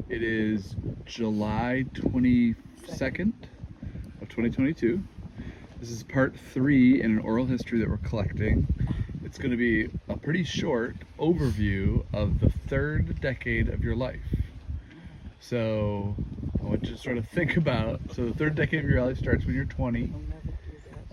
It is July 22nd of 2022. This is part 3 in an oral history that we're collecting. It's going to be a pretty short overview of the third decade of your life. So I want you to sort of think about, so the third decade of your life starts when you're 20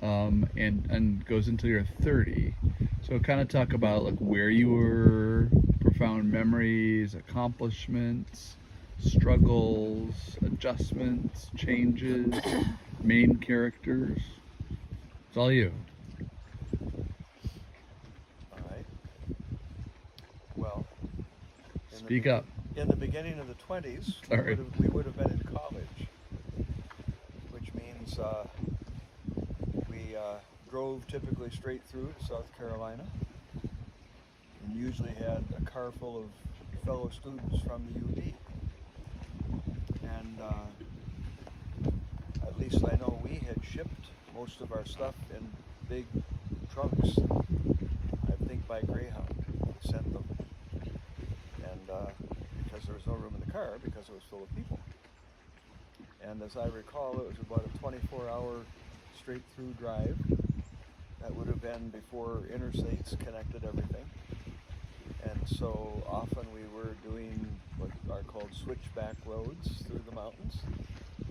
and goes until you're 30. So kind of talk about like where you were, profound memories, accomplishments, struggles, adjustments, changes, main characters. It's all you. All right. Well, Speak up. In the beginning of the 20s, Sorry. we would have been in college, which means we drove typically straight through to South Carolina and usually had a car full of fellow students from the UP. And at least I know we had shipped most of our stuff in big trunks, I think by Greyhound. We sent them. And because there was no room in the car because it was full of people. And as I recall, it was about a 24-hour straight-through drive. That would have been before interstates connected everything. And so often we were doing what are called switchback roads through the mountains,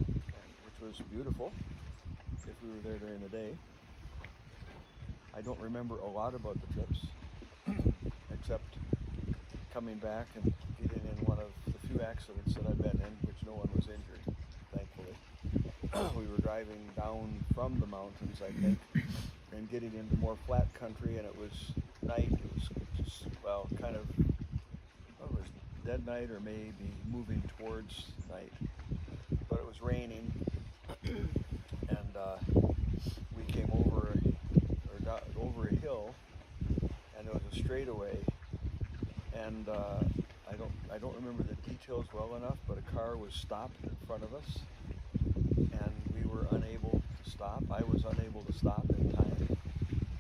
which was beautiful if we were there during the day. I don't remember a lot about the trips, except coming back and getting in one of the few accidents that I've been in, which no one was injured, thankfully. We were driving down from the mountains, I think, and getting into more flat country, and it was night. It was just, well, kind of, it was dead night or maybe moving towards night, but it was raining, and we came over a hill, and it was a straightaway. And I don't remember the details well enough, but a car was stopped in front of us, and we were unable to stop. I was unable to stop in time.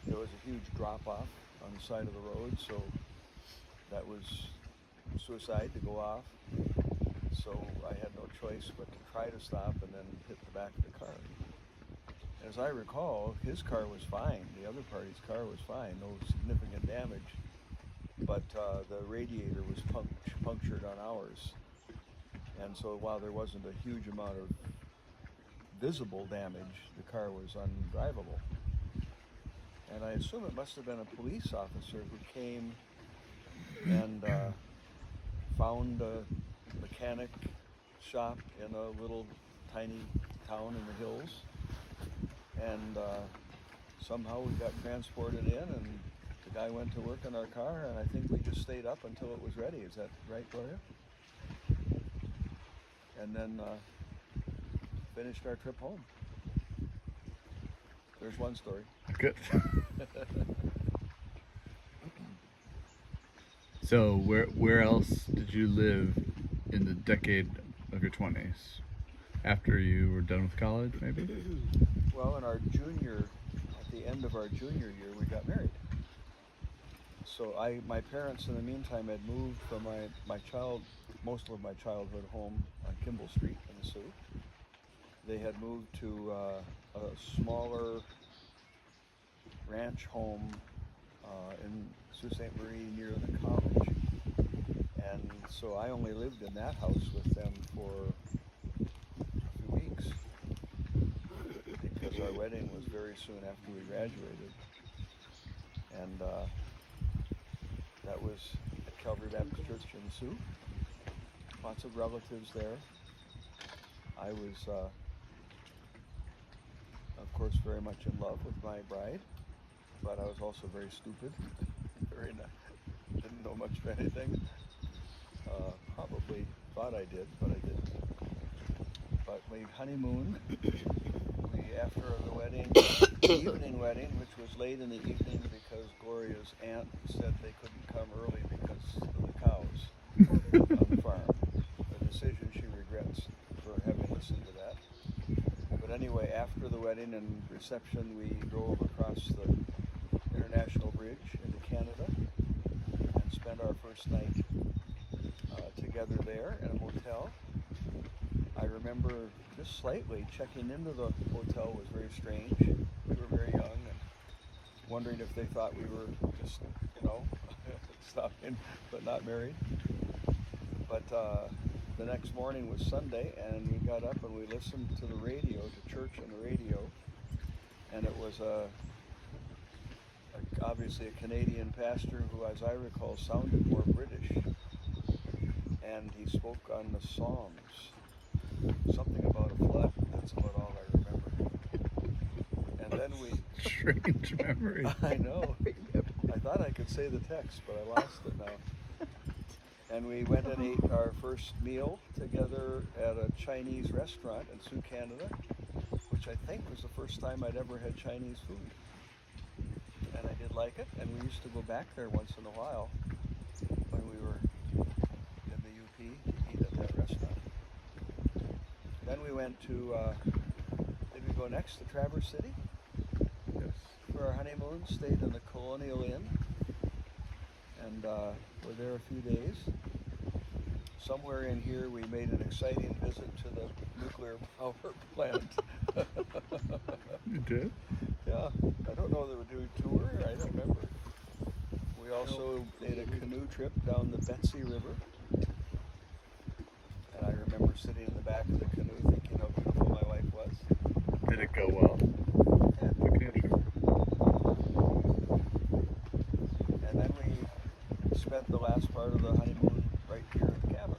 There was a huge drop-off on the side of the road, so that was suicide to go off. So I had no choice but to try to stop and then hit the back of the car. As I recall, his car was fine. The other party's car was fine, no significant damage. But the radiator was punctured on ours. And so while there wasn't a huge amount of visible damage, the car was undrivable. And I assume it must have been a police officer who came and found a mechanic shop in a little tiny town in the hills. And somehow we got transported in, and the guy went to work in our car, and I think we just stayed up until it was ready. Is that right, Gloria? And then finished our trip home. There's one story. Good. So where else did you live in the decade of your 20s? After you were done with college, maybe? Well, at the end of our junior year, we got married. So my parents, in the meantime, had moved from most of my childhood home on Kimball Street in the Sioux. They had moved to a smaller ranch home in Sault Ste. Marie near the college. And so I only lived in that house with them for a few weeks because our wedding was very soon after we graduated. And that was at Calvary Baptist Church in the Sioux. Lots of relatives there. I was, of course, very much in love with my bride, but I was also very stupid. Didn't know much of anything. Probably thought I did, but I didn't. But we honeymooned. After the wedding, evening wedding, which was late in the evening because Gloria's aunt said they couldn't come early because of the cows on the farm. A decision she regrets for having listened to that. But anyway, after the wedding and reception, we drove across the International Bridge into Canada and spent our first night together. together there in a motel. I remember just slightly checking into the hotel was very strange. We were very young and wondering if they thought we were just, stopping but not married. But the next morning was Sunday, and we got up and we listened to the radio, to church on the radio, and it was obviously a Canadian pastor who, as I recall, sounded more British, and he spoke on the Psalms, something about a flood. That's about all I remember. And then we Strange memory. I know. I thought I could say the text, but I lost it now. And we went and ate our first meal together at a Chinese restaurant in Sioux, Canada, which I think was the first time I'd ever had Chinese food. And I did like it, and we used to go back there once in a while when we were in the UP to eat at that restaurant. Then we went to, did we go next to Traverse City? Yes. For our honeymoon, stayed in the Colonial Inn, and were there a few days. Somewhere in here we made an exciting visit to the nuclear power plant. You did? Yeah, I don't know that we're doing tour, I don't remember. We also made a canoe trip down the Betsy River. And I remember sitting in the back of the canoe thinking how beautiful my wife was. Did it go well? Yeah. The canoe trip? And then we spent the last part of the honeymoon right here at the cabin.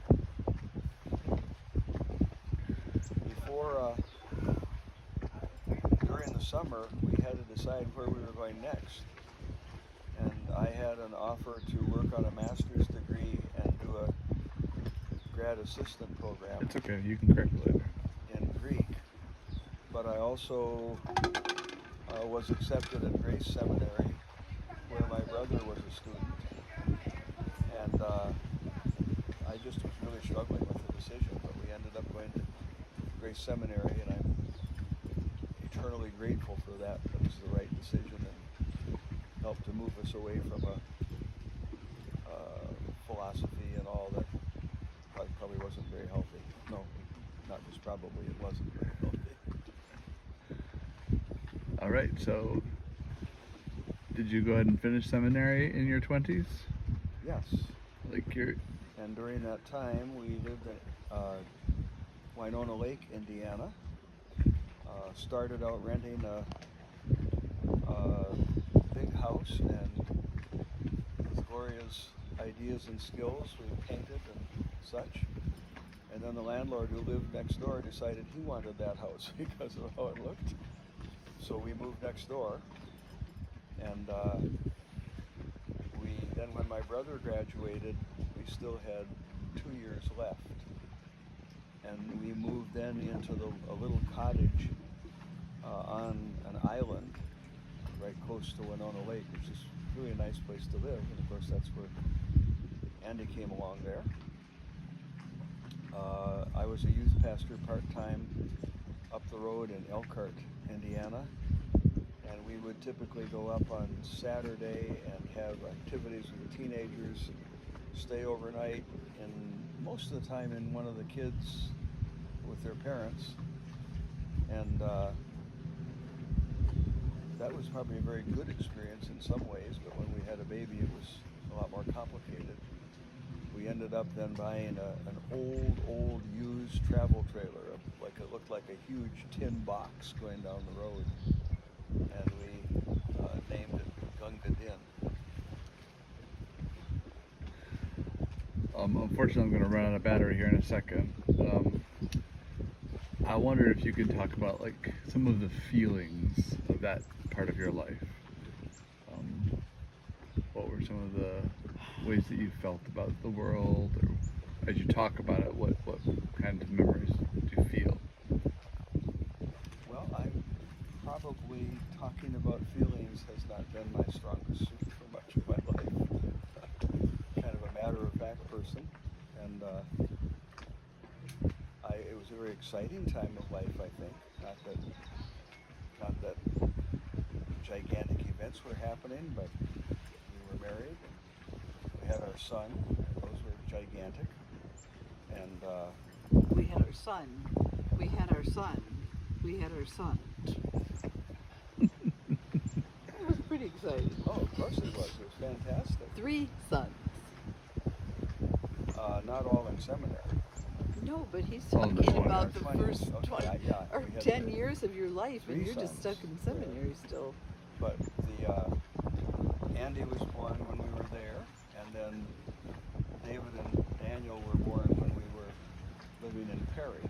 During the summer, we had to decide where we were going next. And I had an offer to work on a master's degree and do a grad assistant program It's okay, you can correct it later. in Greek. But I also was accepted at Grace Seminary, where my brother was a student. And I just was really struggling with the decision, but we ended up going to Grace Seminary, and I'm eternally grateful for that. That was the right decision and helped to move us away from a philosophy and all that probably wasn't very healthy. No, not just probably, it wasn't very healthy. All right, so did you go ahead and finish seminary in your 20s? Yes. Like you're... And during that time, we lived in Winona Lake, Indiana. Started out renting a big house, and with Gloria's ideas and skills, we painted and such. And then the landlord who lived next door decided he wanted that house because of how it looked. So we moved next door, and then when my brother graduated, we still had 2 years left. And we moved then into a little cottage on an island right close to Winona Lake, which is really a nice place to live. And of course, that's where Andy came along there. I was a youth pastor part-time up the road in Elkhart, Indiana. And we would typically go up on Saturday and have activities with the teenagers, stay overnight, and most of the time in one of the kids with their parents. And that was probably a very good experience in some ways, but when we had a baby, it was a lot more complicated. We ended up then buying an old used travel trailer, it looked like a huge tin box going down the road, and we named it Gunga Din. Unfortunately, I'm going to run out of battery here in a second. I wonder if you could talk about like some of the feelings of that part of your life. What were some of the ways that you felt about the world, or as you talk about it, what kind of memories do you feel? Well, probably talking about feelings has not been my strongest suit for much of my life. Kind of a matter-of-fact person, and it was a very exciting time of life, I think. Not that gigantic events were happening, but we were married, and we had our son, and those were gigantic. We had our son. We had our son. We had our son. It was pretty exciting. Oh, of course it was. It was fantastic. 3 sons. Not all in seminary. No, but he's All in the talking 20s. about the 20s. first Okay, 20 yeah, or we had 10 the years of your life, and 3 you're just stuck sons. in seminary still. But Andy was born when we were there, and then David and Daniel were born when we were living in Perry.